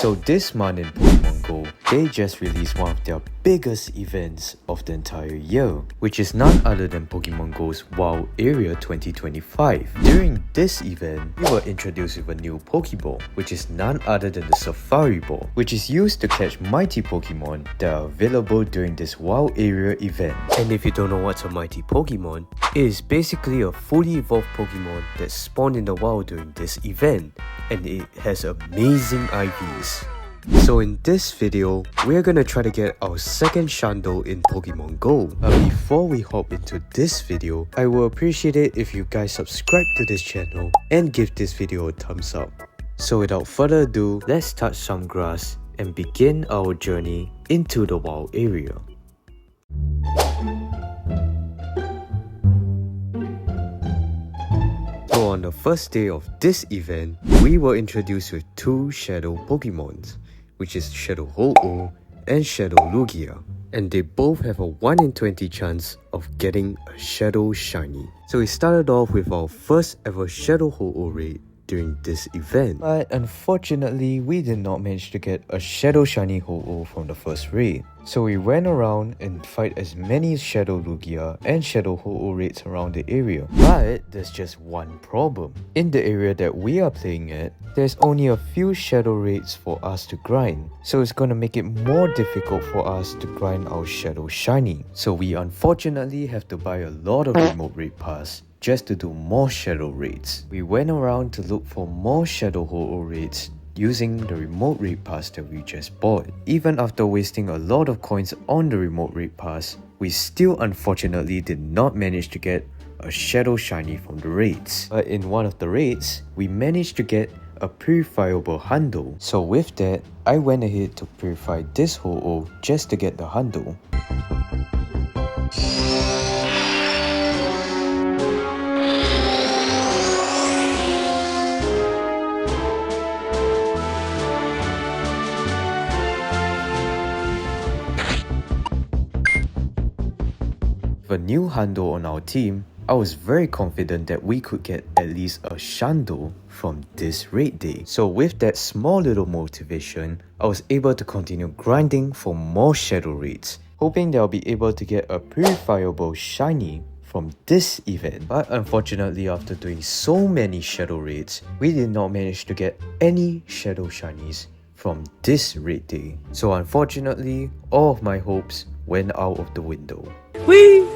So this month in Pokemon GO, they just released one of their biggest events of the entire year, which is none other than Pokemon GO's Wild Area 2025. During this event, we were introduced with a new Pokeball, which is none other than the Safari Ball, which is used to catch mighty Pokemon that are available during this Wild Area event. And if you don't know what's a mighty Pokemon, it is basically a fully evolved Pokemon that spawned in the wild during this event, and it has amazing IVs. So in this video, we're gonna try to get our second Shundo in Pokemon GO. But before we hop into this video, I will appreciate it if you guys subscribe to this channel and give this video a thumbs up. So without further ado, let's touch some grass and begin our journey into the wild area. So on the first day of this event, we were introduced with two Shadow Pokemons, which is Shadow Ho-Oh and Shadow Lugia. And they both have a 1 in 20 chance of getting a Shadow Shiny. So we started off with our first ever Shadow Ho-Oh raid during this event. But unfortunately, we did not manage to get a Shadow Shiny Ho-Oh from the first raid. So we went around and fight as many Shadow Lugia and Shadow Ho-Oh raids around the area. But there's just one problem. In the area that we are playing at, there's only a few Shadow raids for us to grind. So it's gonna make it more difficult for us to grind our Shadow Shiny. So we unfortunately have to buy a lot of remote raid pass just to do more Shadow raids. We went around to look for more Shadow Ho-Oh raids using the remote raid pass that we just bought. Even after wasting a lot of coins on the remote raid pass, we still unfortunately did not manage to get a Shadow Shiny from the raids. But in one of the raids, we managed to get a purifiable Hundo. So with that, I went ahead to purify this Ho-Oh just to get the Hundo. With a new Hundo on our team, I was very confident that we could get at least a Shundo from this raid day. So with that small little motivation, I was able to continue grinding for more Shadow raids, hoping that I'll be able to get a purifiable Shiny from this event. But unfortunately, after doing so many Shadow raids, we did not manage to get any Shadow Shinies from this raid day. So unfortunately, all of my hopes went out of the window. Whee!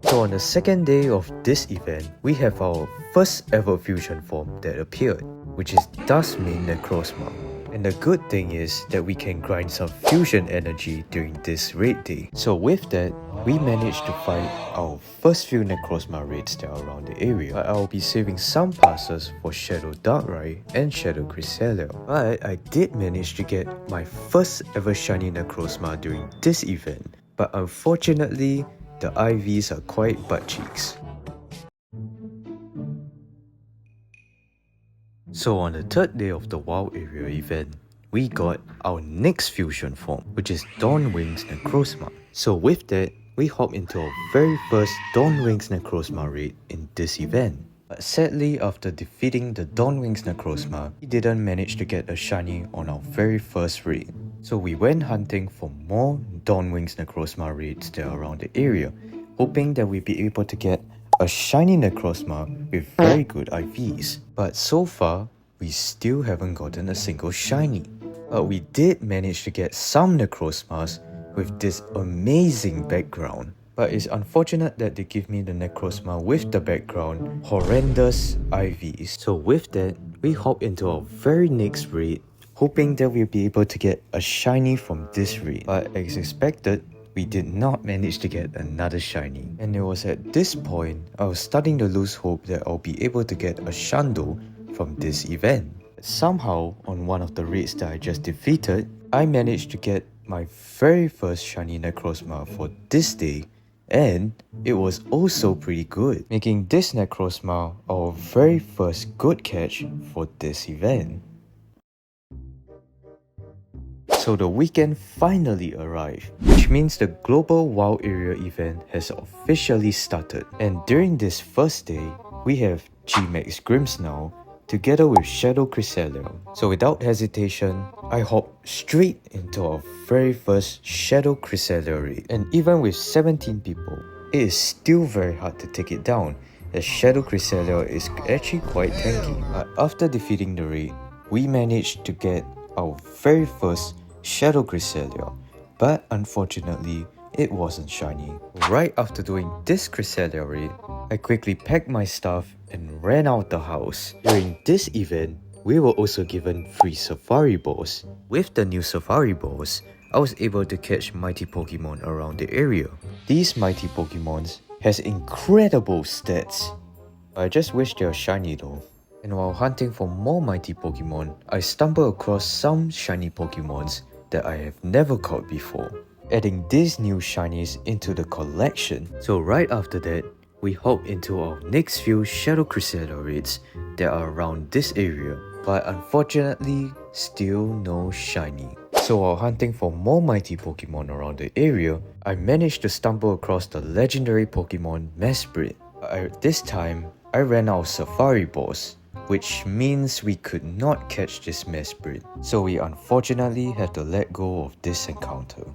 So on the second day of this event, we have our first ever fusion form that appeared, which is Dusk main Necrozma. And the good thing is that we can grind some fusion energy during this raid day. So with that, we managed to fight our first few Necrozma raids that are around the area. But I'll be saving some passes for Shadow Darkrai and Shadow Cresselia. But I did manage to get my first ever shiny Necrozma during this event. But unfortunately, the IVs are quite butt cheeks. So on the third day of the Wild Area event, we got our next fusion form, which is Dawnwing's Necrozma. So with that, we hop into our very first Dawnwing's Necrozma raid in this event. But sadly, after defeating the Dawnwing's Necrozma, we didn't manage to get a shiny on our very first raid. So we went hunting for more Dawnwing's Necrozma raids that are around the area, hoping that we'd be able to get a shiny Necrozma with very good IVs. But so far, we still haven't gotten a single shiny. But we did manage to get some Necrozmas with this amazing background. But it's unfortunate that they give me the Necrozma with the background horrendous IVs. So with that, we hop into our very next raid, hoping that we'll be able to get a shiny from this raid. But as expected, we did not manage to get another shiny. And it was at this point, I was starting to lose hope that I'll be able to get a Shundo from this event. Somehow, on one of the raids that I just defeated, I managed to get my very first shiny Necrozma for this day, and it was also pretty good, making this Necrozma our very first good catch for this event. So the weekend finally arrived, which means the Global Wild Area event has officially started. And during this first day, we have Gigantamax Grimmsnarl, together with Shadow Cresselia. So without hesitation, I hopped straight into our very first Shadow Cresselia raid. And even with 17 people, it is still very hard to take it down, as Shadow Cresselia is actually quite tanky. But after defeating the raid, we managed to get our very first Shadow Cresselia, but unfortunately, it wasn't shiny. Right after doing this Cresselia raid, I quickly packed my stuff and ran out the house. During this event, we were also given free Safari Balls. With the new Safari Balls, I was able to catch mighty Pokemon around the area. These mighty Pokemons has incredible stats. I just wish they were shiny though. And while hunting for more mighty Pokemon, I stumbled across some shiny Pokemons that I have never caught before, adding these new shinies into the collection. So right after that, we hop into our next few Shadow Cresselia raids that are around this area, but unfortunately, still no shiny. So while hunting for more mighty Pokemon around the area, I managed to stumble across the legendary Pokemon Mesprit. This time, I ran out of Safari Balls, which means we could not catch this Mesprit. So we unfortunately had to let go of this encounter.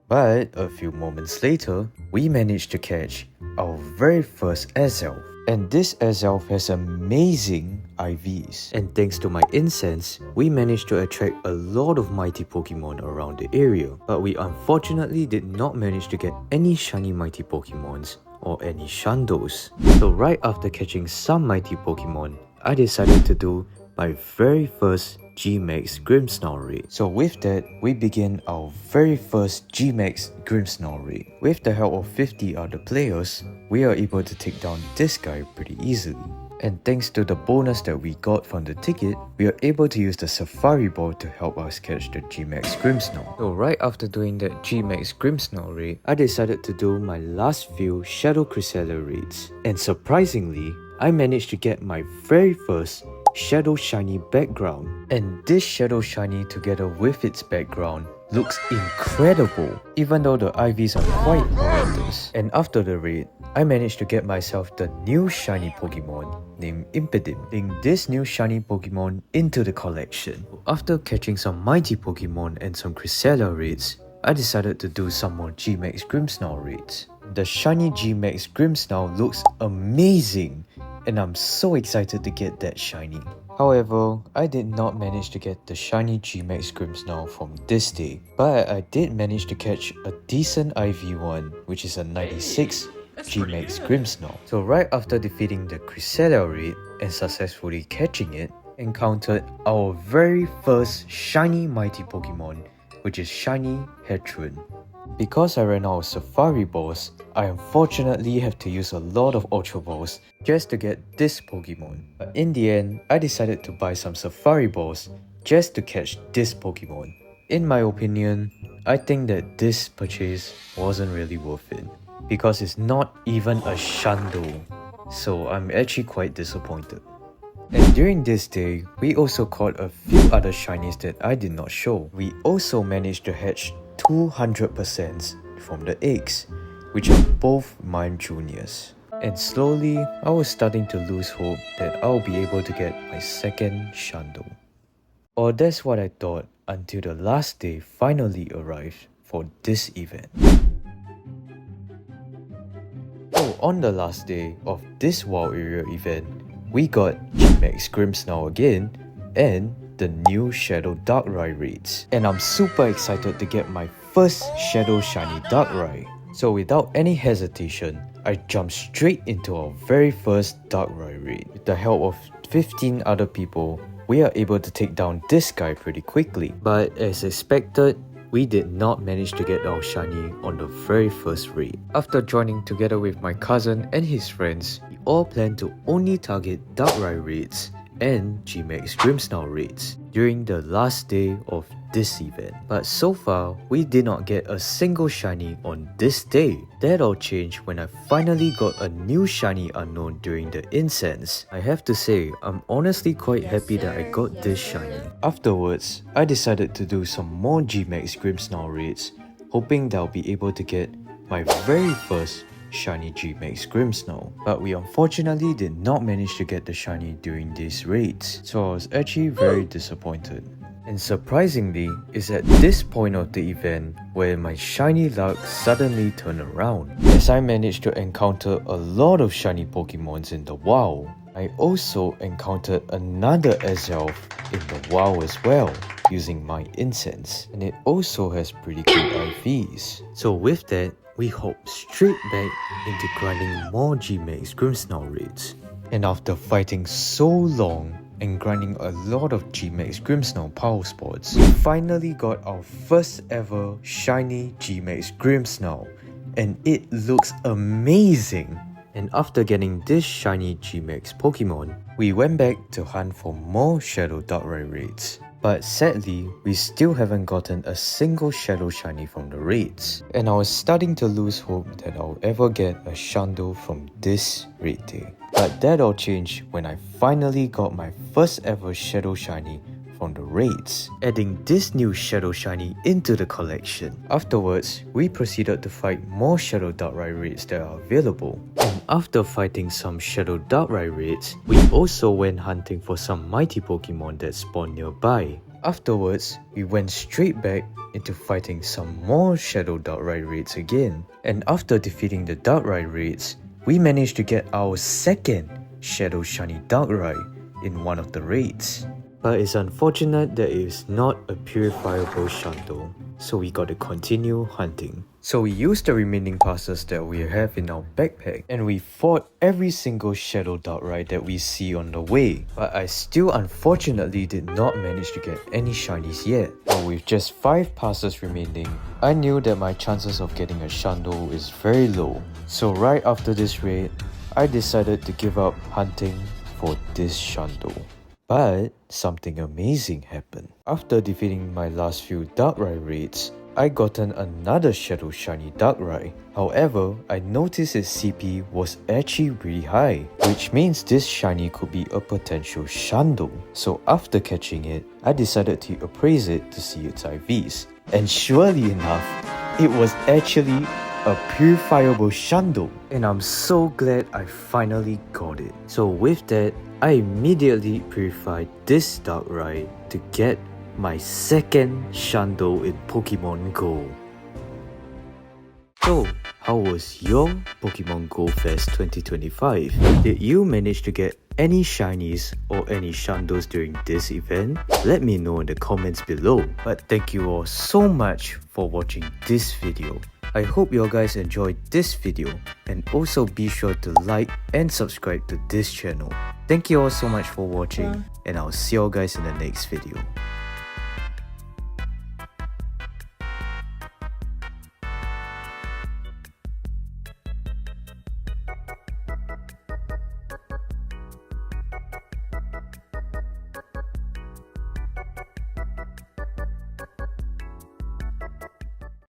But a few moments later, we managed to catch our very first Azelf. And this Azelf has amazing IVs. And thanks to my incense, we managed to attract a lot of mighty Pokemon around the area. But we unfortunately did not manage to get any shiny mighty Pokemons or any Shundos. So right after catching some mighty Pokemon, I decided to do my very first Gmax Grimmsnarl raid. So with that, we begin our very first Gmax Grimmsnarl raid. With the help of 50 other players, we are able to take down this guy pretty easily. And thanks to the bonus that we got from the ticket, we are able to use the Safari Ball to help us catch the Gmax Grimmsnarl. So right after doing that Gmax Grimmsnarl raid, I decided to do my last few Shadow Cresselia raids. And surprisingly, I managed to get my very first Shadow Shiny background. And this Shadow Shiny together with its background looks incredible, even though the IVs are quite horrendous. And after the raid, I managed to get myself the new shiny Pokemon named Impedim, adding this new shiny Pokemon into the collection. After catching some mighty Pokemon and some Cresselia raids, I decided to do some more Gmax Grimmsnarl raids. The shiny Gmax Grimmsnarl looks amazing, and I'm so excited to get that shiny. However, I did not manage to get the shiny Gmax Grimmsnarl from this day, but I did manage to catch a decent IV one, which is a 96 Gmax Grimmsnarl. So right after defeating the Cresselia raid and successfully catching it, encountered our very first shiny mighty Pokemon, which is shiny Heatran. Because I ran out of Safari Balls, I unfortunately have to use a lot of Ultra Balls just to get this Pokemon. But in the end, I decided to buy some Safari Balls just to catch this Pokemon. In my opinion, I think that this purchase wasn't really worth it, because it's not even a Shundo. So I'm actually quite disappointed. And during this day, we also caught a few other shinies that I did not show. We also managed to hatch 200% from the eggs, which are both Mime Juniors. And slowly, I was starting to lose hope that I'll be able to get my second Shundo. Or that's what I thought until the last day finally arrived for this event. So on the last day of this Wild Area event, we got Gmax Grimmsnarl again and the new Shadow Darkrai raids. And I'm super excited to get my first Shadow Shiny Darkrai. So without any hesitation, I jumped straight into our very first Darkrai raid. With the help of 15 other people, we are able to take down this guy pretty quickly. But as expected, we did not manage to get our shiny on the very first raid. After joining together with my cousin and his friends, we all planned to only target Darkrai raids and Gmax Grimmsnarl raids during the last day of this event. But so far, we did not get a single shiny on this day. That all changed when I finally got a new shiny unknown during the incense. I have to say, I'm honestly quite happy that I got this shiny. Afterwards, I decided to do some more Gmax Grimmsnarl raids, hoping that I'll be able to get my very first shiny Gmax Grimmsnarl, but we unfortunately did not manage to get the shiny during these raids, so I was actually very disappointed. And surprisingly, it's at this point of the event where my shiny luck suddenly turned around, as I managed to encounter a lot of shiny Pokémons in the wild. I also encountered another Azelf in the wild as well, using my incense, and it also has pretty good IVs. So with that, we hop straight back into grinding more Gmax Grimmsnarl raids. And after fighting so long and grinding a lot of Gmax Grimmsnarl power spots, we finally got our first ever shiny Gmax Grimmsnarl, and it looks amazing! And after getting this shiny Gmax Pokemon, we went back to hunt for more Shadow Darkrai raids. But sadly, we still haven't gotten a single Shadow Shiny from the raids. And I was starting to lose hope that I'll ever get a Shundo from this raid day. But that all changed when I finally got my first ever Shadow Shiny from the raids, adding this new Shadow Shiny into the collection. Afterwards, we proceeded to fight more Shadow Darkrai raids that are available. And after fighting some Shadow Darkrai raids, we also went hunting for some mighty Pokemon that spawned nearby. Afterwards, we went straight back into fighting some more Shadow Darkrai raids again. And after defeating the Darkrai raids, we managed to get our second Shadow Shiny Darkrai in one of the raids. But it's unfortunate that it is not a purifiable Shundo, so we gotta continue hunting. So we used the remaining passes that we have in our backpack, and we fought every single Shadow Darkrai that we see on the way. But I still unfortunately did not manage to get any shinies yet. But with just 5 passes remaining, I knew that my chances of getting a Shundo is very low. So right after this raid, I decided to give up hunting for this Shundo. But something amazing happened. After defeating my last few Darkrai raids, I gotten another Shadow Shiny Darkrai. However, I noticed its CP was actually really high, which means this shiny could be a potential Shundo. So after catching it, I decided to appraise it to see its IVs. And surely enough, it was actually a purifiable Shundo. And I'm so glad I finally got it. So with that, I immediately purified this Darkrai to get my second Shundo in Pokemon GO. So, how was your Pokemon GO Fest 2025? Did you manage to get any shinies or any Shundos during this event? Let me know in the comments below. But thank you all so much for watching this video. I hope you guys enjoyed this video, and also be sure to like and subscribe to this channel. Thank you all so much for watching, and I'll see you guys in the next video.